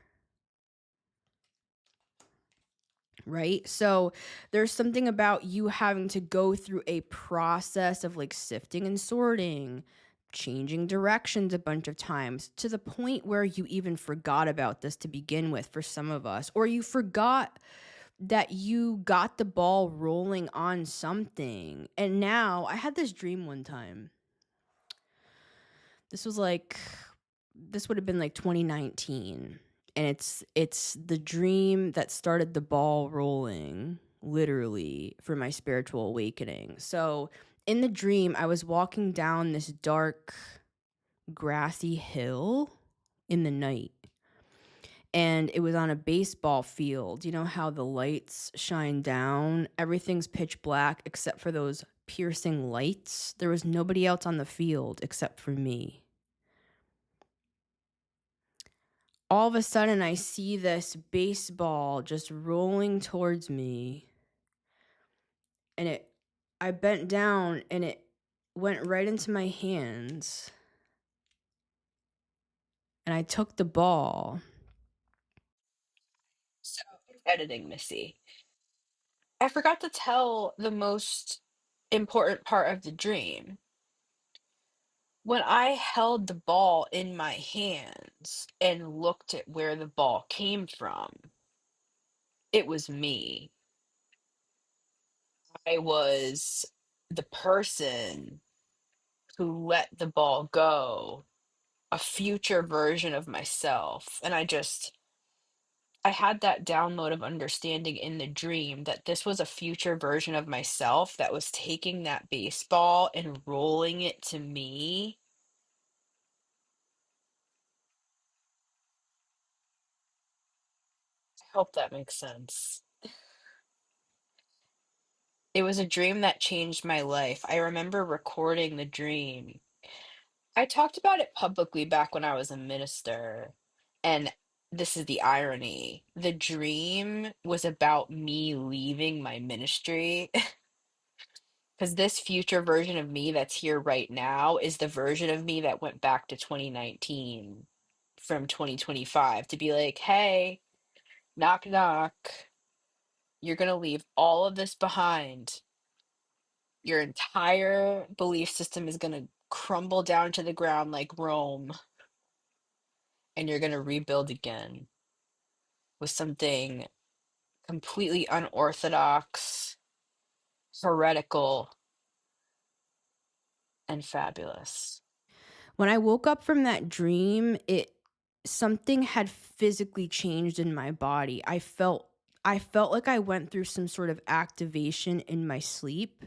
Right? So there's something about you having to go through a process of like sifting and sorting, changing directions a bunch of times to the point where you even forgot about this to begin with for some of us, or you forgot that you got the ball rolling on something. And now I had this dream one time. This was like this would have been like 2019, and it's the dream that started the ball rolling literally for my spiritual awakening. So in the dream I was walking down this dark grassy hill in the night, and it was on a baseball field. You know how the lights shine down? Everything's pitch black except for those piercing lights. There was nobody else on the field except for me. All of a sudden, I see this baseball just rolling towards me. And I bent down and went right into my hands, and I took the ball. So, editing, Missy. I forgot to tell the most important part of the dream. When I held the ball in my hands and looked at where the ball came from, it was me. I was the person who let the ball go, a future version of myself. And I had that download of understanding in the dream that this was a future version of myself that was taking that baseball and rolling it to me. I hope that makes sense. It was a dream that changed my life. I remember recording the dream. I talked about it publicly back when I was a minister, and this is the irony. The dream was about me leaving my ministry. Because this future version of me that's here right now is the version of me that went back to 2019 from 2025 to be like, hey, knock, knock. You're going to leave all of this behind. Your entire belief system is going to crumble down to the ground like Rome, and you're going to rebuild again with something completely unorthodox, heretical, and fabulous. When I woke up from that dream, it something had physically changed in my body. I felt like I went through some sort of activation in my sleep.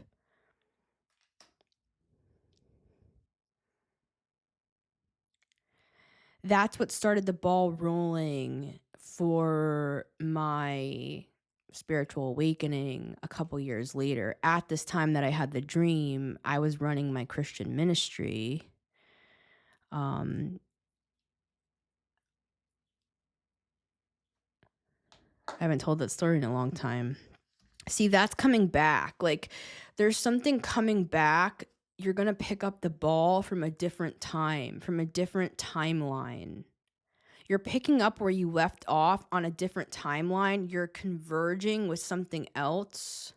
That's what started the ball rolling for my spiritual awakening a couple years later. At this time that I had the dream, I was running my Christian ministry. Um, I haven't told that story in a long time. See, that's coming back. Like, there's something coming back. You're going to pick up the ball from a different time, from a different timeline. You're picking up where you left off on a different timeline. You're converging with something else,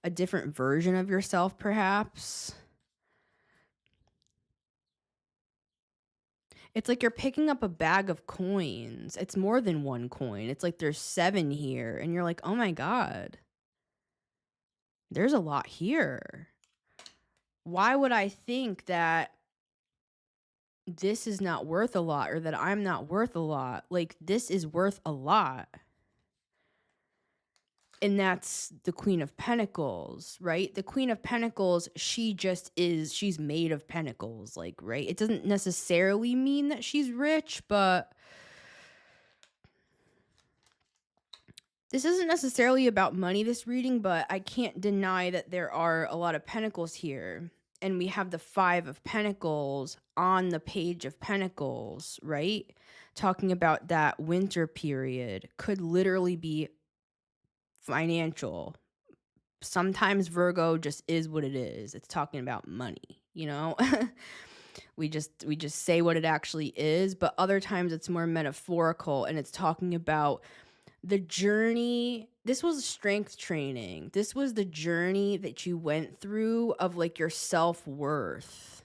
a different version of yourself, perhaps. It's like you're picking up a bag of coins. It's more than one coin. It's like there's 7 here. And you're like, oh my God, there's a lot here. Why would I think that this is not worth a lot or that I'm not worth a lot? Like, this is worth a lot. And that's the Queen of Pentacles, right? The Queen of Pentacles, she just is, she's made of pentacles, like, right? It doesn't necessarily mean that she's rich, but this isn't necessarily about money, this reading, but I can't deny that there are a lot of pentacles here. And we have the 5 of Pentacles on the Page of Pentacles, right? Talking about that winter period could literally be financial. Sometimes Virgo just is what it is. It's talking about money, you know? we just say what it actually is, but other times it's more metaphorical and it's talking about the journey. This was strength training. This was the journey that you went through of like your self-worth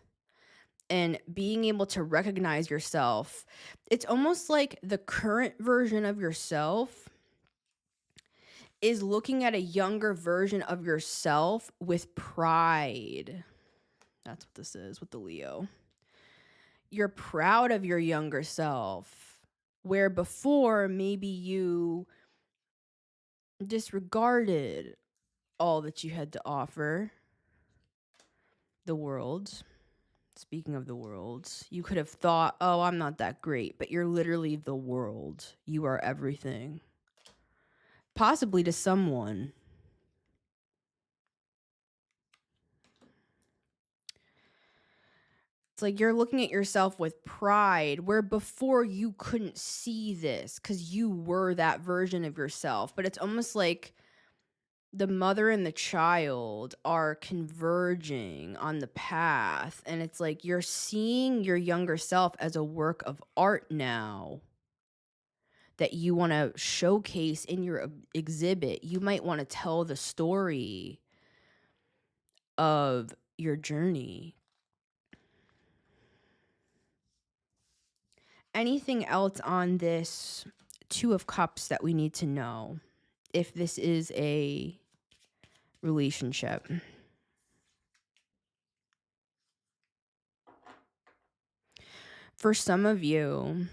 and being able to recognize yourself. It's almost like the current version of yourself is looking at a younger version of yourself with pride. That's what this is with the Leo. You're proud of your younger self, where before maybe you disregarded all that you had to offer the world. Speaking of the world, you could have thought, oh, I'm not that great, but you're literally the world. You are everything. Possibly to someone. It's like you're looking at yourself with pride, where before you couldn't see this because you were that version of yourself. But it's almost like the mother and the child are converging on the path, and it's like you're seeing your younger self as a work of art now that you want to showcase in your exhibit. You might want to tell the story of your journey. Anything else on this Two of Cups that we need to know if this is a relationship? For some of you,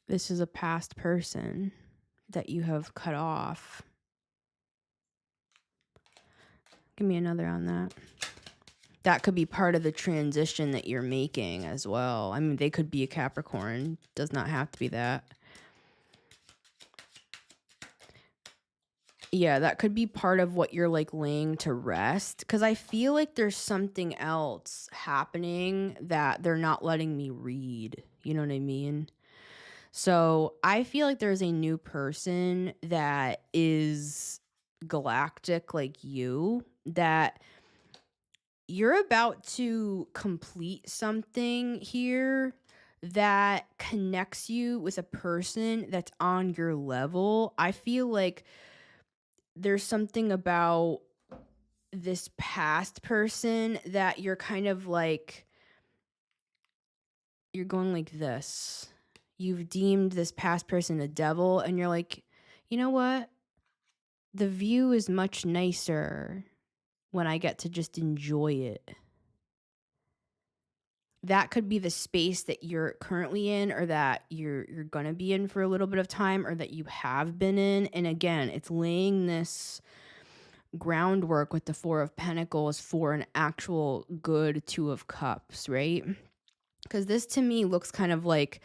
this is a past person that you have cut off. Give me another on that. That could be part of the transition that you're making as well. I mean, they could be a Capricorn. Does not have to be that. Yeah, that could be part of what you're like laying to rest. Because I feel like there's something else happening that they're not letting me read. You know what I mean? So I feel like there's a new person that is galactic like you, that you're about to complete something here that connects you with a person that's on your level. I feel like there's something about this past person that you're kind of like, you're going like this. You've deemed this past person a devil, and you're like, you know what? The view is much nicer when I get to just enjoy it. That could be the space that you're currently in, or that you're going to be in for a little bit of time, or that you have been in. And again, it's laying this groundwork with the Four of Pentacles for an actual good Two of Cups, right? Because this to me looks kind of like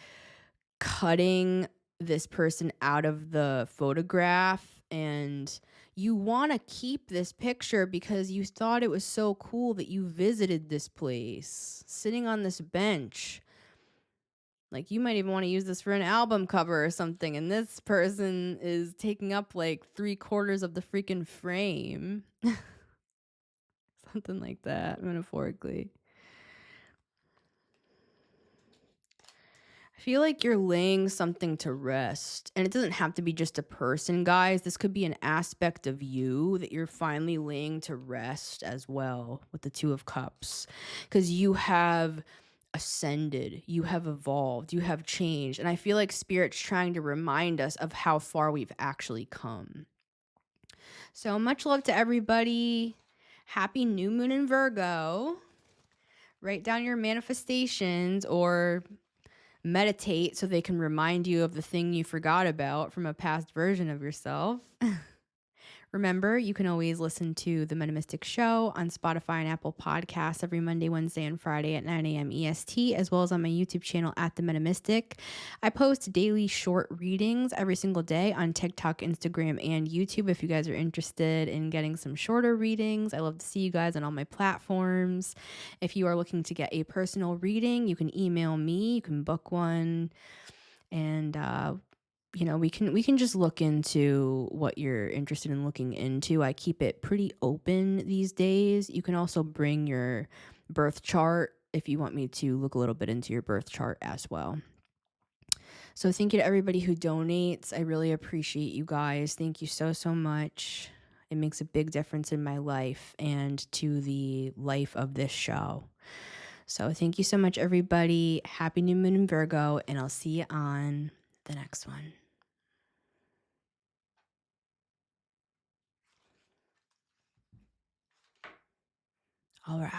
cutting this person out of the photograph, and you want to keep this picture because you thought it was so cool that you visited this place, sitting on this bench. Like, you might even want to use this for an album cover or something, and this person is taking up like 3/4 of the freaking frame. Something like that, metaphorically. I feel like you're laying something to rest, and it doesn't have to be just a person, guys. This could be an aspect of you that you're finally laying to rest as well with the Two of Cups, because you have ascended, you have evolved, you have changed, and I feel like Spirit's trying to remind us of how far we've actually come. So much love to everybody. Happy new moon in Virgo. Write down your manifestations or meditate so they can remind you of the thing you forgot about from a past version of yourself. Remember, you can always listen to The Metamystic Show on Spotify and Apple Podcasts every Monday, Wednesday, and Friday at 9 a.m. EST, as well as on my YouTube channel at The Metamystic. I post daily short readings every single day on TikTok, Instagram, and YouTube if you guys are interested in getting some shorter readings. I love to see you guys on all my platforms. If you are looking to get a personal reading, you can email me, you can book one, and we can just look into what you're interested in looking into. I keep it pretty open these days. You can also bring your birth chart if you want me to look a little bit into your birth chart as well. So thank you to everybody who donates. I really appreciate you guys. Thank you so, so much. It makes a big difference in my life and to the life of this show. So thank you so much, everybody. Happy new moon in Virgo, and I'll see you on the next one. All right.